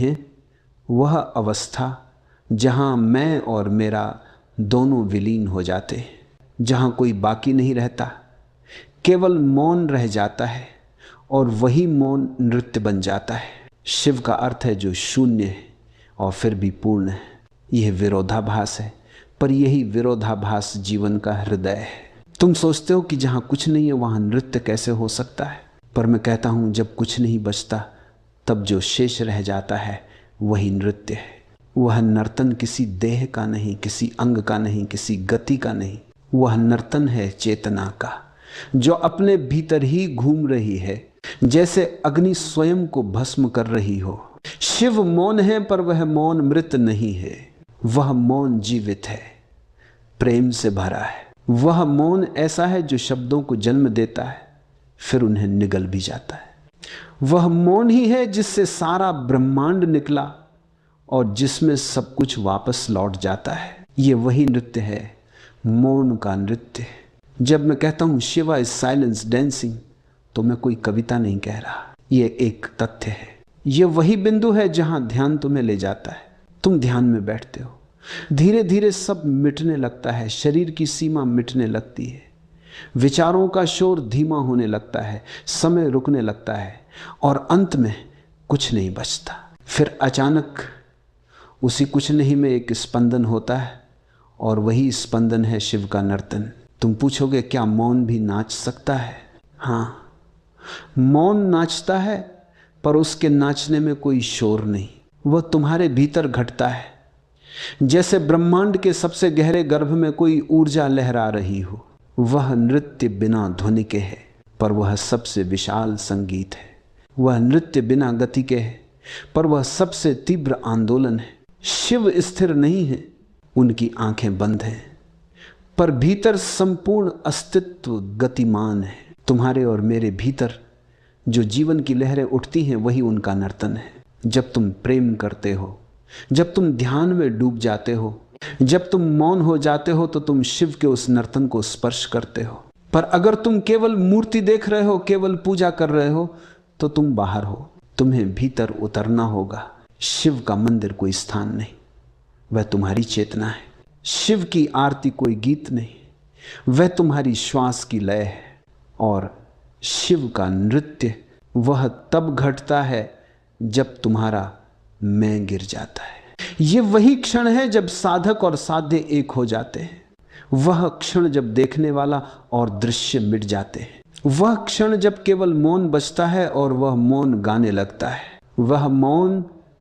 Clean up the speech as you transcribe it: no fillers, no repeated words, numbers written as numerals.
है वह अवस्था जहाँ मैं और मेरा दोनों विलीन हो जाते हैं, जहाँ कोई बाकी नहीं रहता, केवल मौन रह जाता है और वही मौन नृत्य बन जाता है। शिव का अर्थ है जो शून्य है और फिर भी पूर्ण है। यह विरोधाभास है, पर यही विरोधाभास जीवन का हृदय है। तुम सोचते हो कि जहाँ कुछ नहीं है वहाँ नृत्य कैसे हो सकता है, पर मैं कहता हूँ जब कुछ नहीं बचता तब जो शेष रह जाता है वही नृत्य है। वह नर्तन किसी देह का नहीं, किसी अंग का नहीं, किसी गति का नहीं, वह नर्तन है चेतना का, जो अपने भीतर ही घूम रही है, जैसे अग्नि स्वयं को भस्म कर रही हो। शिव मौन है, पर वह मौन मृत नहीं है। वह मौन जीवित है, प्रेम से भरा है। वह मौन ऐसा है जो शब्दों को जन्म देता है, फिर उन्हें निगल भी जाता है। वह मौन ही है जिससे सारा ब्रह्मांड निकला और जिसमें सब कुछ वापस लौट जाता है। ये वही नृत्य है, मौन का नृत्य। जब मैं कहता हूं शिवा इज साइलेंस डांसिंग, तो मैं कोई कविता नहीं कह रहा, ये एक तथ्य है। ये वही बिंदु है जहां ध्यान तुम्हें ले जाता है। तुम ध्यान में बैठते हो, धीरे धीरे सब मिटने लगता है, शरीर की सीमा मिटने लगती है, विचारों का शोर धीमा होने लगता है, समय रुकने लगता है और अंत में कुछ नहीं बचता। फिर अचानक उसी कुछ नहीं में एक स्पंदन होता है और वही स्पंदन है शिव का नर्तन। तुम पूछोगे क्या मौन भी नाच सकता है? हाँ, मौन नाचता है, पर उसके नाचने में कोई शोर नहीं, वह तुम्हारे भीतर घटता है। जैसे ब्रह्मांड के सबसे गहरे गर्भ में कोई ऊर्जा लहरा रही हो। वह नृत्य बिना ध्वनि के है, पर वह सबसे विशाल संगीत है। वह नृत्य बिना गति के है, पर वह सबसे तीव्र आंदोलन है। शिव स्थिर नहीं है, उनकी आंखें बंद हैं, पर भीतर संपूर्ण अस्तित्व गतिमान है। तुम्हारे और मेरे भीतर जो जीवन की लहरें उठती हैं वही उनका नर्तन है। जब तुम प्रेम करते हो, जब तुम ध्यान में डूब जाते हो, जब तुम मौन हो जाते हो, तो तुम शिव के उस नर्तन को स्पर्श करते हो। पर अगर तुम केवल मूर्ति देख रहे हो, केवल पूजा कर रहे हो, तो तुम बाहर हो। तुम्हें भीतर उतरना होगा। शिव का मंदिर कोई स्थान नहीं, वह तुम्हारी चेतना है। शिव की आरती कोई गीत नहीं, वह तुम्हारी श्वास की लय है। और शिव का नृत्य वह तब घटता है जब तुम्हारा मैं गिर जाता है। ये वही क्षण है जब साधक और साध्य एक हो जाते हैं। वह क्षण जब देखने वाला और दृश्य मिट जाते हैं। वह क्षण जब केवल मौन बचता है और वह मौन गाने लगता है। वह मौन